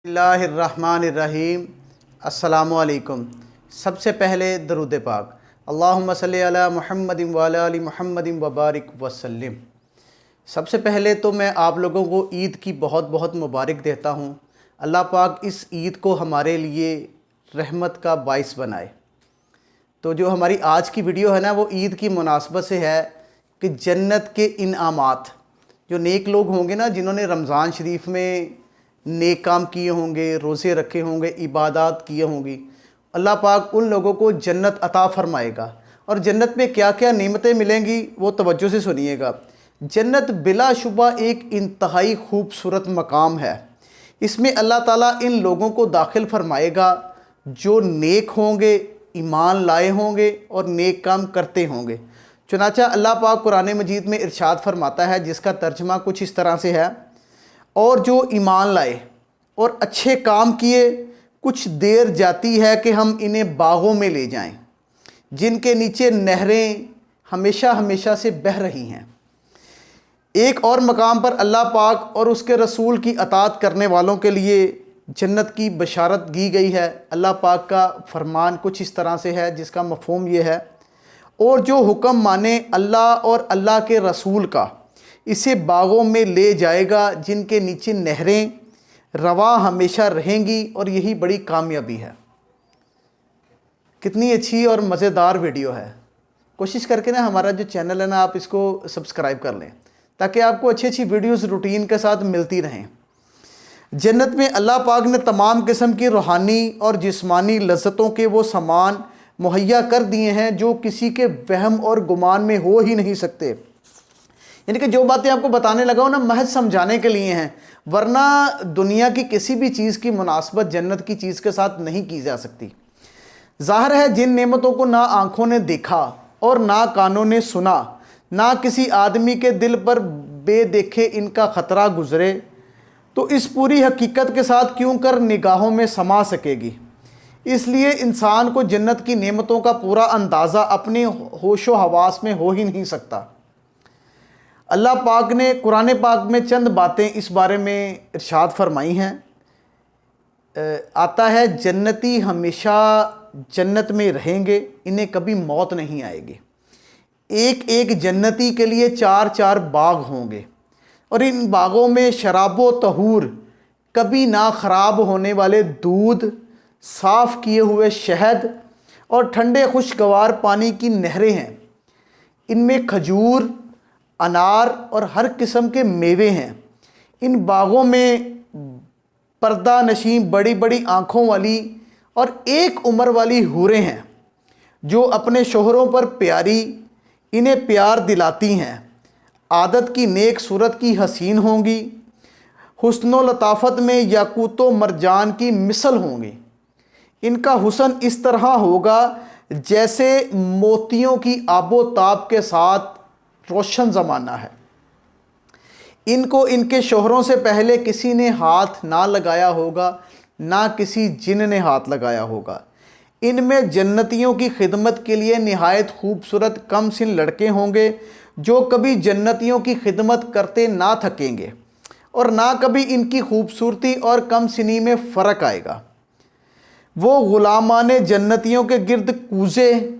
बिस्मिल्लाहिर्रहमानिर्रहीम। अस्सलामुअलैकुम। सबसे पहले दरूद पाक, अल्लाहुम्मा सल्ली अला मुहम्मदिन व अला आलि मुहम्मदिन व बारिक वसल्लिम। सबसे पहले तो मैं आप लोगों को ईद की बहुत बहुत मुबारक देता हूँ। अल्लाह पाक इस ईद को हमारे लिए रहमत का बाइस बनाए। तो जो हमारी आज की वीडियो है ना, वो ईद की मुनासबत से है कि जन्नत के इनामात, जो नेक लोग होंगे ना, जिन्होंने रमज़ान शरीफ में नेक काम किए होंगे, रोज़े रखे होंगे, इबादत किए होंगी, अल्लाह पाक उन लोगों को जन्नत अता फ़रमाएगा। और जन्नत में क्या क्या नेमतें मिलेंगी वो तवज्जो से सुनिएगा। जन्नत बिलाशुबा एक इंतहाई खूबसूरत मकाम है। इसमें अल्लाह ताला इन लोगों को दाखिल फ़रमाएगा जो नेक होंगे, ईमान लाए होंगे और नेक काम करते होंगे। चुनाचा अल्लाह पाक कुरान मजीद में इरशाद फरमाता है, जिसका तर्जमा कुछ इस तरह से है, और जो ईमान लाए और अच्छे काम किए, कुछ देर जाती है कि हम इन्हें बागों में ले जाएं, जिनके नीचे नहरें हमेशा हमेशा से बह रही हैं। एक और मकाम पर अल्लाह पाक और उसके रसूल की अताअत करने वालों के लिए जन्नत की बशारत दी गई है। अल्लाह पाक का फरमान कुछ इस तरह से है, जिसका मफ़हूम ये है, और जो हुक्म माने अल्लाह और अल्लाह के रसूल का, इसे बागों में ले जाएगा जिनके नीचे नहरें रवा हमेशा रहेंगी, और यही बड़ी कामयाबी है। कितनी अच्छी और मज़ेदार वीडियो है। कोशिश करके ना हमारा जो चैनल है ना, आप इसको सब्सक्राइब कर लें, ताकि आपको अच्छी अच्छी वीडियोस रूटीन के साथ मिलती रहें। जन्नत में अल्लाह पाक ने तमाम किस्म की रूहानी और जिस्मानी लज़्ज़तों के वो सामान मुहैया कर दिए हैं जो किसी के वहम और गुमान में हो ही नहीं सकते। यानी कि जो बातें आपको बताने लगा हूँ ना, महज समझाने के लिए हैं, वरना दुनिया की किसी भी चीज़ की मुनासबत जन्नत की चीज़ के साथ नहीं की जा सकती। ज़ाहिर है जिन नेमतों को ना आँखों ने देखा और ना कानों ने सुना, ना किसी आदमी के दिल पर बेदेखे इनका ख़तरा गुज़रे, तो इस पूरी हकीकत के साथ क्यों कर निगाहों में समा सकेगी। इसलिए इंसान को जन्नत की नेमतों का पूरा अंदाज़ा अपने होशो हवास में हो ही नहीं सकता। अल्लाह पाक ने कुरान पाक में चंद बातें इस बारे में इरशाद फरमाई हैं। आता है, जन्नती हमेशा जन्नत में रहेंगे, इन्हें कभी मौत नहीं आएगी। एक एक जन्नती के लिए चार चार बाग होंगे, और इन बागों में शराबो तहूर, कभी ना ख़राब होने वाले दूध, साफ़ किए हुए शहद और ठंडे खुशगवार पानी की नहरें हैं। इनमें खजूर, अनार और हर किस्म के मेवे हैं। इन बागों में पर्दा नशीं बड़ी बड़ी आँखों वाली और एक उम्र वाली हूरें हैं, जो अपने शोहरों पर प्यारी इन्हें प्यार दिलाती हैं। आदत की नेक सूरत की हसीन होंगी, हुस्नो लताफ़त में याकूतो मरजान की मिसल होंगी। इनका हुस्न इस तरह होगा जैसे मोतियों की आबो ताब के साथ रोशन ज़माना है। इनको इनके शोहरों से पहले किसी ने हाथ ना लगाया होगा, ना किसी जिन ने हाथ लगाया होगा। इनमें जन्नतियों की खिदमत के लिए निहायत खूबसूरत कम सिन लड़के होंगे, जो कभी जन्नतियों की खिदमत करते ना थकेंगे, और ना कभी इनकी खूबसूरती और कम सिनी में फ़र्क आएगा। वो ग़ुलामान जन्नतियों के गिर्द कूज़े,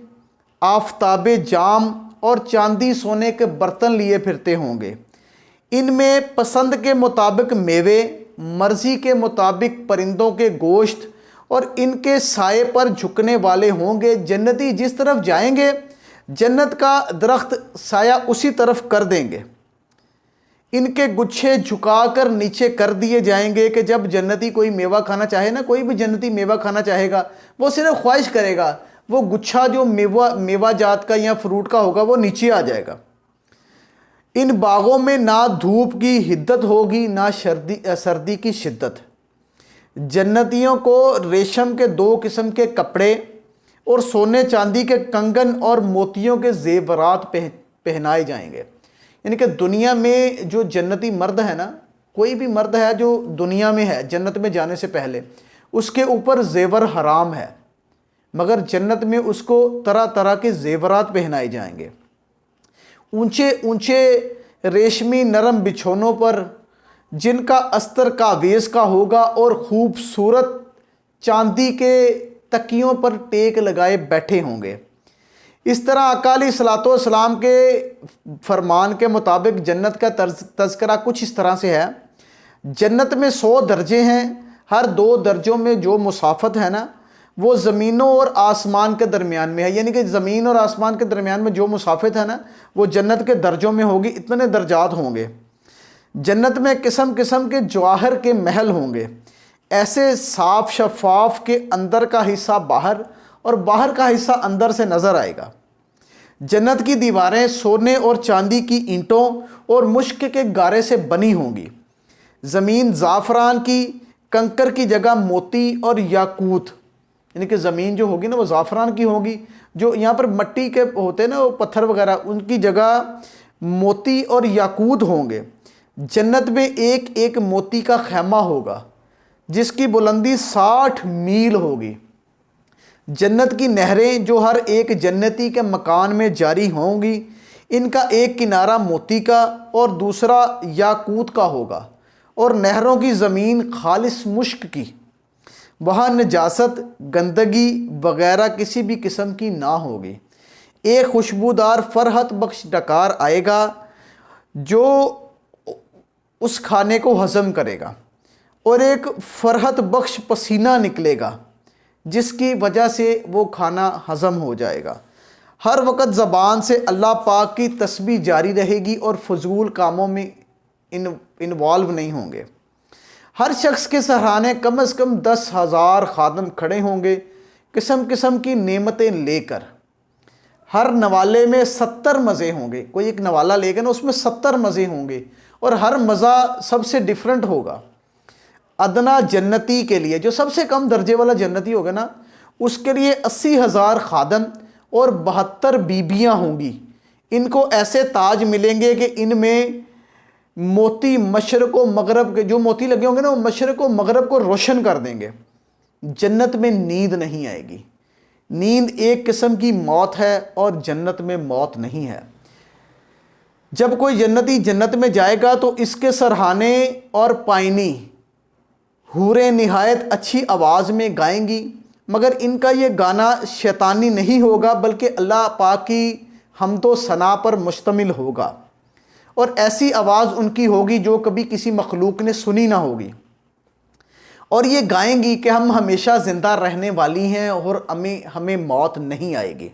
आफ़ताबे जाम और चांदी सोने के बर्तन लिए फिरते होंगे। इनमें पसंद के मुताबिक मेवे, मर्ज़ी के मुताबिक परिंदों के गोश्त, और इनके साए पर झुकने वाले होंगे। जन्नती जिस तरफ जाएंगे, जन्नत का दरख्त साया उसी तरफ कर देंगे। इनके गुच्छे झुकाकर नीचे कर दिए जाएंगे कि जब जन्नती कोई मेवा खाना चाहे ना, कोई भी जन्नती मेवा खाना चाहेगा, वो सिर्फ ख्वाहिश करेगा, वो गुच्छा जो मेवा जात का या फ्रूट का होगा वो नीचे आ जाएगा। इन बागों में ना धूप की हिद्दत होगी, ना सर्दी की शिद्दत। जन्नतियों को रेशम के 2 किस्म के कपड़े और सोने चांदी के कंगन और मोतियों के जेवरात पहनाए जाएंगे। यानी कि दुनिया में जो जन्नती मर्द है ना, कोई भी मर्द है जो दुनिया में है जन्नत में जाने से पहले, उसके ऊपर जेवर हराम है, मगर जन्नत में उसको तरह तरह के जेवरात पहनाए जाएंगे। ऊंचे ऊंचे रेशमी नरम बिछौनों पर जिनका अस्तर कावेज का होगा और खूबसूरत चांदी के तकियों पर टेक लगाए बैठे होंगे। इस तरह आका अलैहिस्सलाम के फरमान के मुताबिक जन्नत का तज़किरा कुछ इस तरह से है। जन्नत में 100 दर्जे हैं। हर 2 दर्जों में जो मुसाफत है ना, वो ज़मीनों और आसमान के दरमियान में है। यानी कि ज़मीन और आसमान के दरमियान में जो मुसाफत है ना, वो जन्नत के दर्जों में होगी। इतने दर्जात होंगे। जन्नत में किस्म किस्म के जवाहर के महल होंगे, ऐसे साफ शफाफ के अंदर का हिस्सा बाहर और बाहर का हिस्सा अंदर से नज़र आएगा। जन्नत की दीवारें सोने और चांदी की ईंटों और मुश्क के गारे से बनी होंगी। ज़मीन ज़ाफ़रान की, कंकर की जगह मोती और याकूत, यानी कि ज़मीन जो होगी ना वो ज़ाफ़रान की होगी। जो यहाँ पर मट्टी के होते हैं ना वो पत्थर वगैरह, उनकी जगह मोती और याकूत होंगे। जन्नत में एक एक मोती का खैमा होगा जिसकी बुलंदी 60 मील होगी। जन्नत की नहरें जो हर एक जन्नती के मकान में जारी होंगी, इनका एक किनारा मोती का और दूसरा याकूत का होगा और नहरों की ज़मीन खालिस मुश्क की। वहाँ नजासत, गंदगी वगैरह किसी भी किस्म की ना होगी। एक खुशबूदार फरहत बख्श डकार आएगा जो उस खाने को हज़म करेगा और एक फरहत बख्श पसीना निकलेगा जिसकी वजह से वो खाना हज़म हो जाएगा। हर वक्त ज़बान से अल्लाह पाक की तस्बीह जारी रहेगी और फजूल कामों में इन्वॉल्व नहीं होंगे। हर शख्स के सराहने कम से कम 10,000 खादम खड़े होंगे किस्म किस्म की नेमतें लेकर। हर नवाले में 70 मज़े होंगे। कोई एक नवाला लेगा ना, उसमें 70 मज़े होंगे और हर मज़ा सबसे डिफरेंट होगा। अदना जन्नती के लिए, जो सबसे कम दर्जे वाला जन्नती होगा ना, उसके लिए 80,000 खादम और 72 बीबियाँ होंगी। इनको ऐसे ताज मिलेंगे कि इनमें मोती मशरक़ व मगरब के, जो मोती लगे होंगे ना, वो मशरक़ व मगरब को रोशन कर देंगे। जन्नत में नींद नहीं आएगी। नींद एक किस्म की मौत है और जन्नत में मौत नहीं है। जब कोई जन्नती जन्नत में जाएगा तो इसके सरहाने और पायनी हूरें निहायत अच्छी आवाज़ में गाएंगी, मगर इनका ये गाना शैतानी नहीं होगा बल्कि अल्लाह पाक की हम्दो सना पर मुश्तमिल होगा और ऐसी आवाज़ उनकी होगी जो कभी किसी मखलूक ने सुनी ना होगी। और ये गाएंगी कि हम हमेशा ज़िंदा रहने वाली हैं और हमें मौत नहीं आएगी।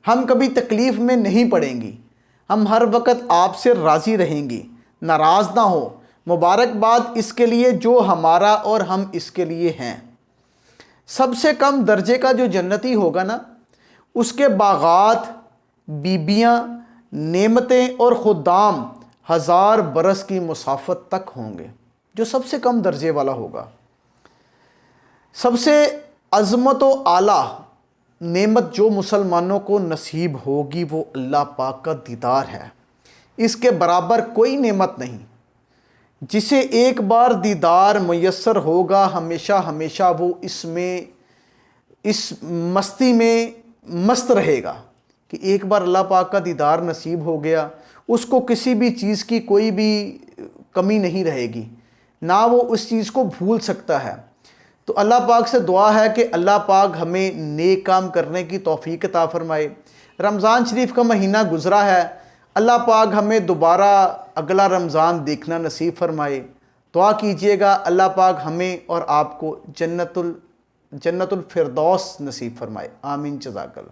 हम कभी तकलीफ़ में नहीं पड़ेंगी। हम हर वक्त आपसे राज़ी रहेंगी, नाराज़ ना हो। मुबारकबाद इसके लिए जो हमारा और हम इसके लिए हैं। सबसे कम दर्जे का जो जन्नती होगा ना, उसके बागात, बीबियाँ, नेमतें और खुदाम 1000 बरस की मुसाफत तक होंगे। जो सबसे कम दर्जे वाला होगा। सबसे अज़मत व आला नेमत जो मुसलमानों को नसीब होगी वो अल्लाह पाक का दीदार है। इसके बराबर कोई नेमत नहीं। जिसे एक बार दीदार मुयस्सर होगा, हमेशा हमेशा वो इस मस्ती में मस्त रहेगा कि एक बार अल्लाह पाक का दीदार नसीब हो गया, उसको किसी भी चीज़ की कोई भी कमी नहीं रहेगी, ना वो उस चीज़ को भूल सकता है। तो अल्लाह पाक से दुआ है कि अल्लाह पाक हमें नेक काम करने की तौफीक अता फरमाए। रमज़ान शरीफ का महीना गुज़रा है, अल्लाह पाक हमें दोबारा अगला रमज़ान देखना नसीब फरमाए। दुआ कीजिएगा अल्लाह पाक हमें और आपको जन्नतुल फिरदौस नसीब फरमाए। आमीन। जज़ाकल्लाह।